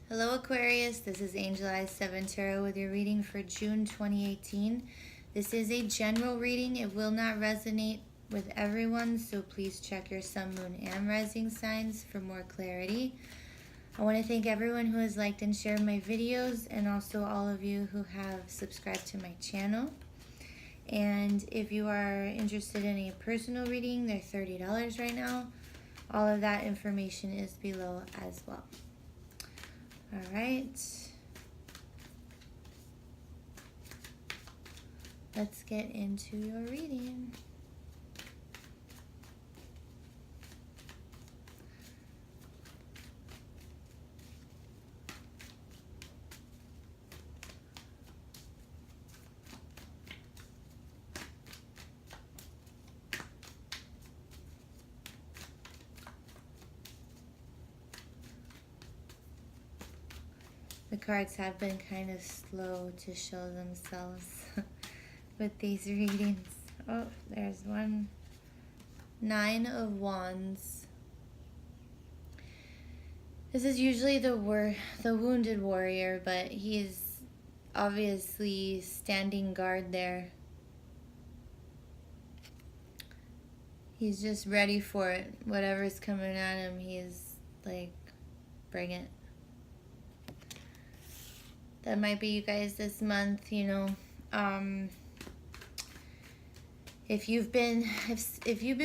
Hello Aquarius, this is Angel Eyes 7 Tarot with your reading for June 2018. This is a general reading. It will not resonate with everyone, so please check your sun, moon, and rising signs for more clarity. I want to thank everyone who has liked and shared my videos, and also all of you who have subscribed to my channel. And if you are interested in a personal reading, they're $30 right now. All of that information is below as well. All right, let's get into your reading. The cards have been kind of slow to show themselves with these readings. Oh, there's one. 9 of Wands. This is usually the wounded warrior, but he's obviously standing guard there. He's just ready for it. Whatever's coming at him, he's like, bring it. That might be you guys this month, you know. If you've been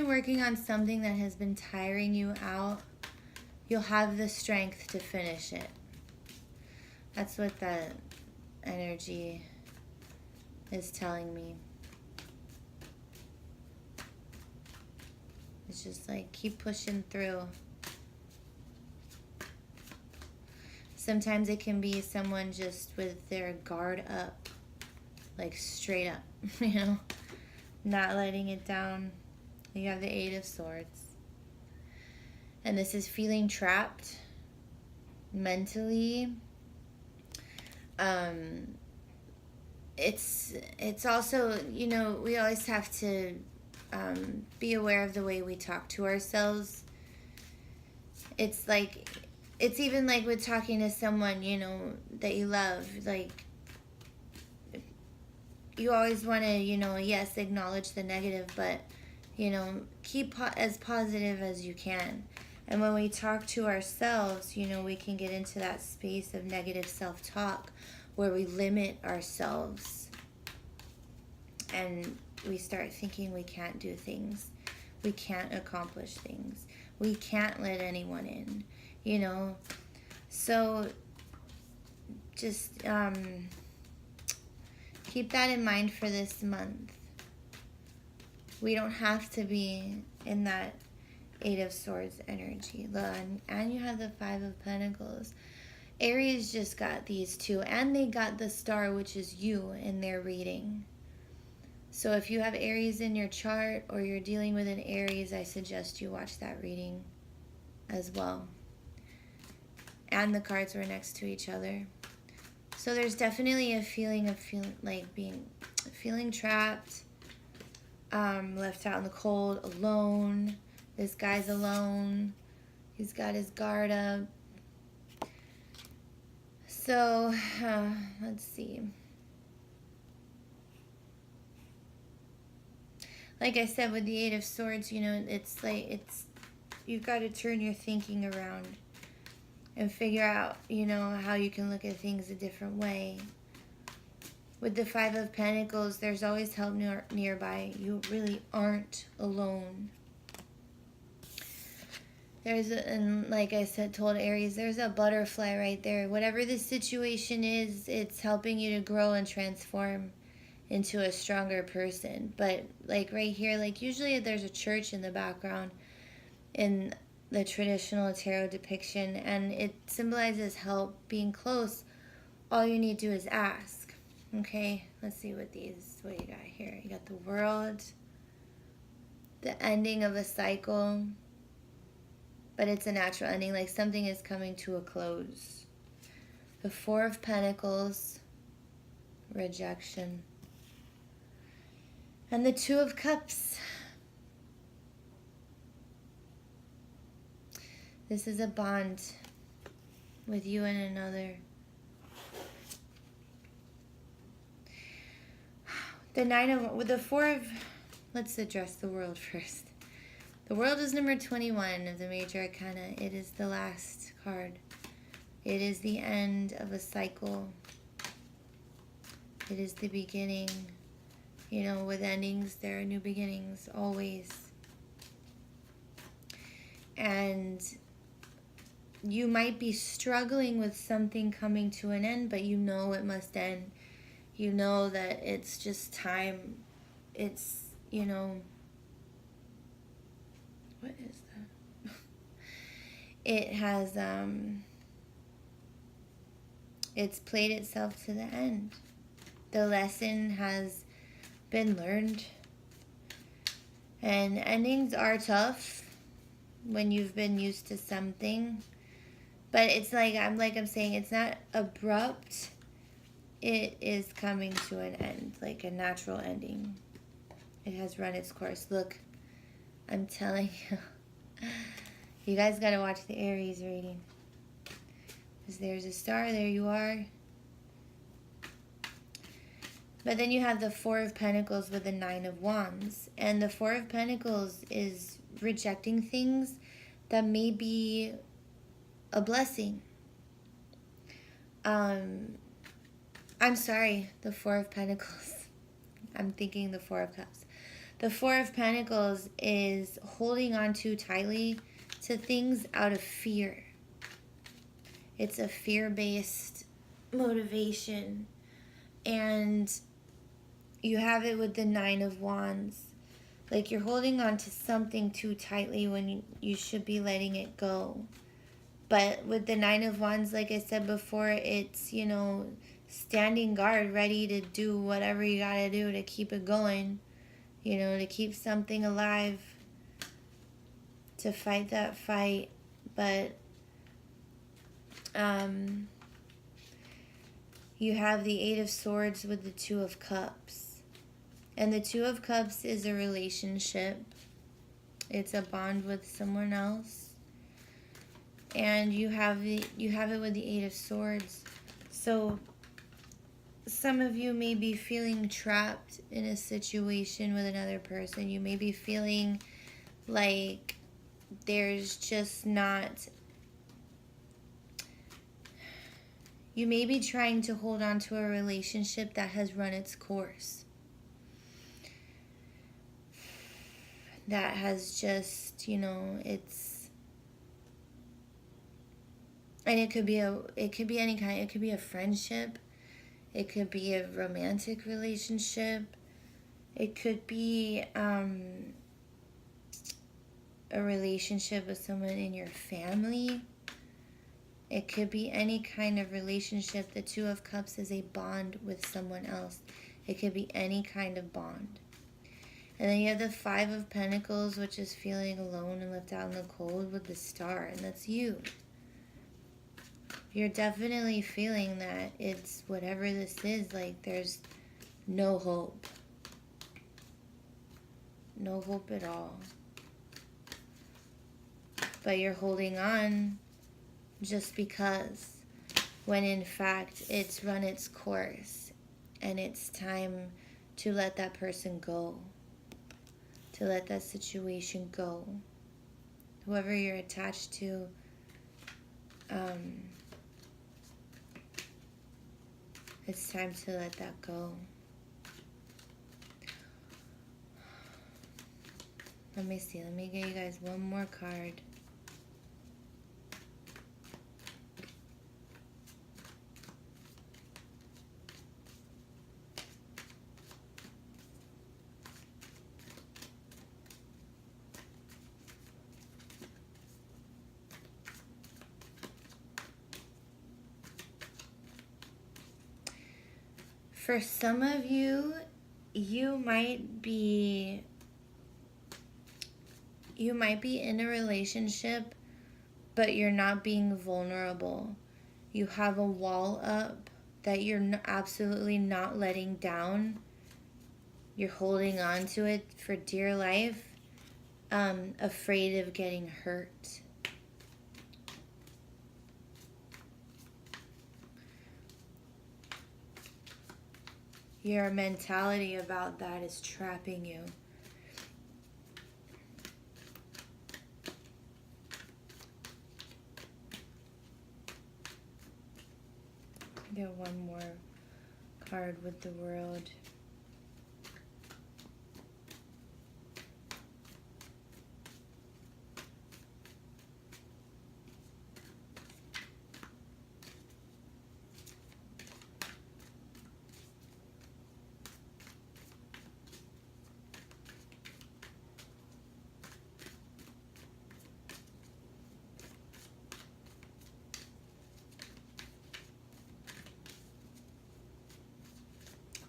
working on something that has been tiring you out, you'll have the strength to finish it. That's what that energy is telling me. It's just like, keep pushing through. Sometimes it can be someone just with their guard up, like straight up, you know, not letting it down. You have the 8 of Swords. And this is feeling trapped mentally. It's also, you know, we always have to be aware of the way we talk to ourselves. It's like, it's even like with talking to someone, you know, that you love. Like, you always want to, you know, yes, acknowledge the negative, but, you know, keep as positive as you can. And when we talk to ourselves, you know, we can get into that space of negative self-talk where we limit ourselves and we start thinking we can't do things. We can't accomplish things. We can't let anyone in. You know, so just keep that in mind for this month. We don't have to be in that 8 of Swords energy. And you have the 5 of Pentacles. Aries just got these two, and they got the star, which is you, in their reading. So if you have Aries in your chart or you're dealing with an Aries, I suggest you watch that reading as well. And the cards were next to each other. So there's definitely a feeling of feeling trapped, left out in the cold, alone. This guy's alone. He's got his guard up. So, let's see. Like I said, with the 8 of Swords, you know, it's like, you've got to turn your thinking around and figure out, you know, how you can look at things a different way. With the 5 of Pentacles, there's always help nearby. You really aren't alone. And like I said, told Aries, there's a butterfly right there. Whatever the situation is, it's helping you to grow and transform into a stronger person. But like right here, like usually there's a church in the background in the traditional tarot depiction, and it symbolizes help, being close. All you need to do is ask. Okay, let's see what you got here. You got the World, the ending of a cycle, but it's a natural ending, like something is coming to a close. The 4 of Pentacles, rejection, and the 2 of Cups. This is a bond. with you and another. The nine of, with the four of, let's address the world first. The world is number 21 of the major arcana. It is the last card. It is the end of a cycle. It is the beginning. You know, with endings, there are new beginnings, always. And you might be struggling with something coming to an end, but you know it must end. You know that it's just time. It's, you know, what is that? It has, it's played itself to the end. The lesson has been learned. And endings are tough when you've been used to something. But it's like I'm saying, it's not abrupt. It is coming to an end, like a natural ending. It has run its course. Look, I'm telling you. You guys got to watch the Aries reading. Because there's a star, there you are. But then you have the Four of Pentacles with the Nine of Wands. And the Four of Pentacles is rejecting things that may be a blessing. I'm sorry, the Four of Pentacles. I'm thinking the Four of Cups. The Four of Pentacles is holding on too tightly to things out of fear. It's a fear-based motivation. And you have it with the Nine of Wands. Like you're holding on to something too tightly when you should be letting it go. But with the Nine of Wands, like I said before, it's, you know, standing guard, ready to do whatever you gotta do to keep it going, you know, to keep something alive, to fight that fight. But you have the Eight of Swords with the Two of Cups. And the Two of Cups is a relationship. It's a bond with someone else. And you have it with the Eight of Swords. So some of you may be feeling trapped in a situation with another person. You may be feeling like there's just not... You may be trying to hold on to a relationship that has run its course. That has just, you know, it's... And it could be any kind. It could be a friendship. It could be a romantic relationship. It could be a relationship with someone in your family. It could be any kind of relationship. The Two of Cups is a bond with someone else. It could be any kind of bond. And then you have the Five of Pentacles, which is feeling alone and left out in the cold with the Star. And that's you. You're definitely feeling that it's whatever this is, like there's no hope. No hope at all. But you're holding on just because, when in fact it's run its course and it's time to let that person go, to let that situation go. Whoever you're attached to, it's time to let that go. Let me see. Let me get you guys one more card. For some of you, you might be in a relationship, but you're not being vulnerable. You have a wall up that you're absolutely not letting down. You're holding on to it for dear life, afraid of getting hurt. Your mentality about that is trapping you. Get one more card with the World.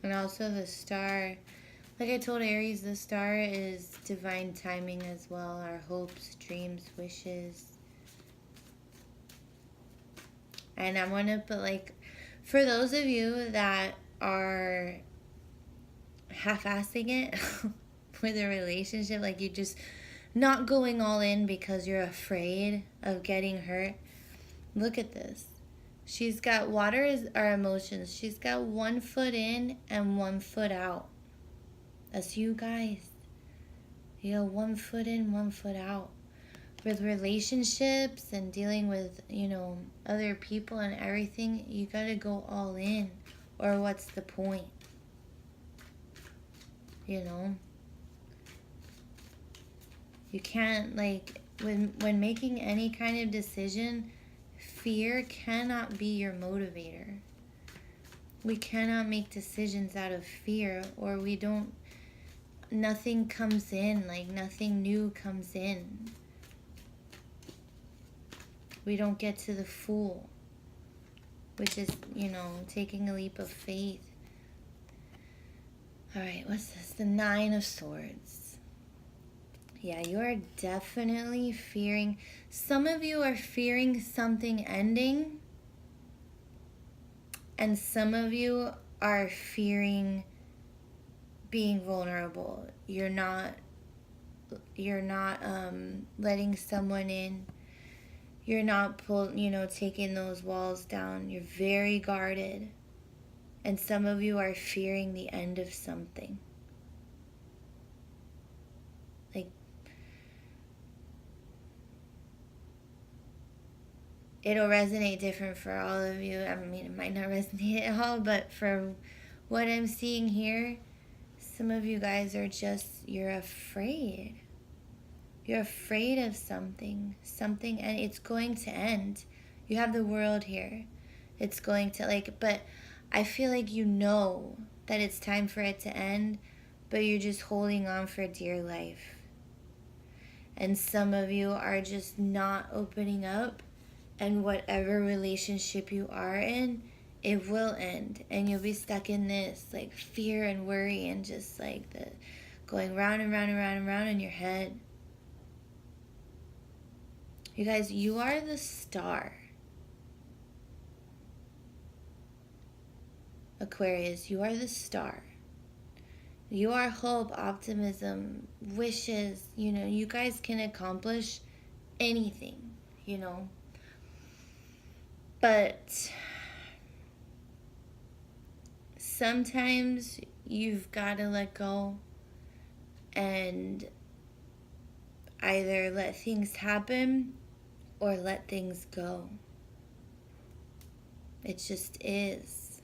And also the Star. Like I told Aries, the Star is divine timing as well. Our hopes, dreams, wishes. And I want to put, like, for those of you that are half-assing it with a relationship, like you're just not going all in because you're afraid of getting hurt. Look at this. She's got, water is our emotions. She's got 1 foot in and 1 foot out. That's you guys. You got 1 foot in, 1 foot out. With relationships and dealing with, you know, other people and everything, you gotta go all in. Or what's the point? You know? You can't, like, when making any kind of decision, fear cannot be your motivator. We cannot make decisions out of fear, or we don't, nothing comes in, like nothing new comes in. We don't get to the Fool, which is, you know, taking a leap of faith. All right, what's this? The 9 of Swords. Yeah, you are definitely fearing. Some of you are fearing something ending. And some of you are fearing being vulnerable. You're not letting someone in. You're not taking those walls down. You're very guarded. And some of you are fearing the end of something. Like, it'll resonate different for all of you. I mean, it might not resonate at all, but for what I'm seeing here, some of you guys are just, you're afraid. You're afraid of something, and it's going to end. You have the World here. It's going to, like, but I feel like you know that it's time for it to end, but you're just holding on for dear life. And some of you are just not opening up, and whatever relationship you are in, it will end, and you'll be stuck in this, like, fear and worry and just, like, the going round and round and round and round in your head. You guys, you are the Star. Aquarius, you are the Star. You are hope, optimism, wishes. You know, you guys can accomplish anything, you know. But sometimes you've got to let go and either let things happen or let things go. It just is.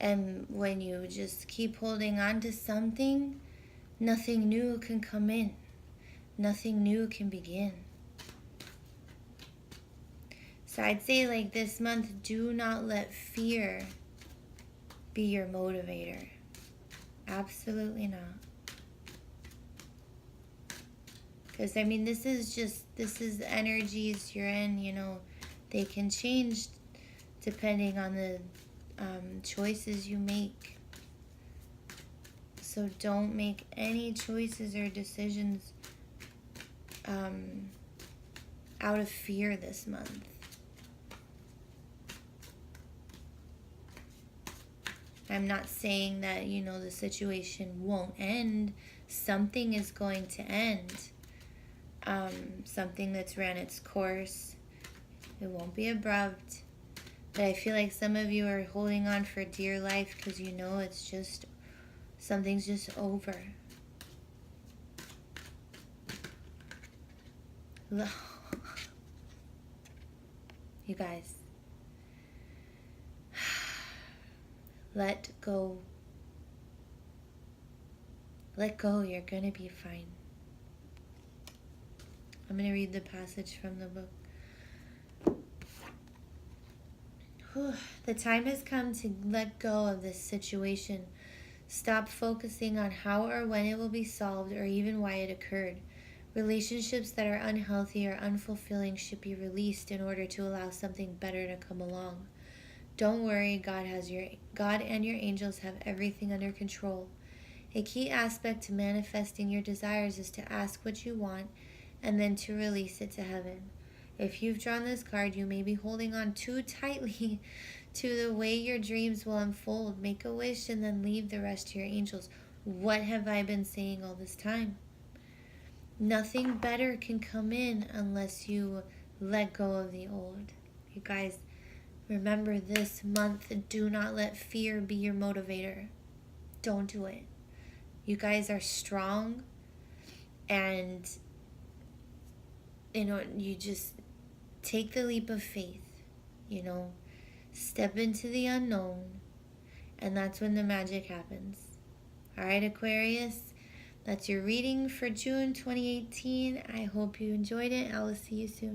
And when you just keep holding on to something, nothing new can come in. Nothing new can begin. So I'd say, like, this month, do not let fear be your motivator. Absolutely not. Because, I mean, this is the energies you're in, you know. They can change depending on the choices you make. So don't make any choices or decisions out of fear this month. I'm not saying that, you know, the situation won't end. Something is going to end. Something that's ran its course. It won't be abrupt. But I feel like some of you are holding on for dear life because you know it's just, something's just over. You guys, let go. Let go, you're gonna be fine. I'm gonna read the passage from the book. The time has come to let go of this situation. Stop focusing on how or when it will be solved or even why it occurred. Relationships that are unhealthy or unfulfilling should be released in order to allow something better to come along. Don't worry, God and your angels have everything under control. A key aspect to manifesting your desires is to ask what you want and then to release it to heaven. If you've drawn this card, you may be holding on too tightly to the way your dreams will unfold. Make a wish and then leave the rest to your angels. What have I been saying all this time? Nothing better can come in unless you let go of the old. You guys, remember this month, do not let fear be your motivator. Don't do it. You guys are strong, and you just take the leap of faith, step into the unknown, and that's when the magic happens. All right, Aquarius, that's your reading for June 2018. I hope you enjoyed it. I will see you soon.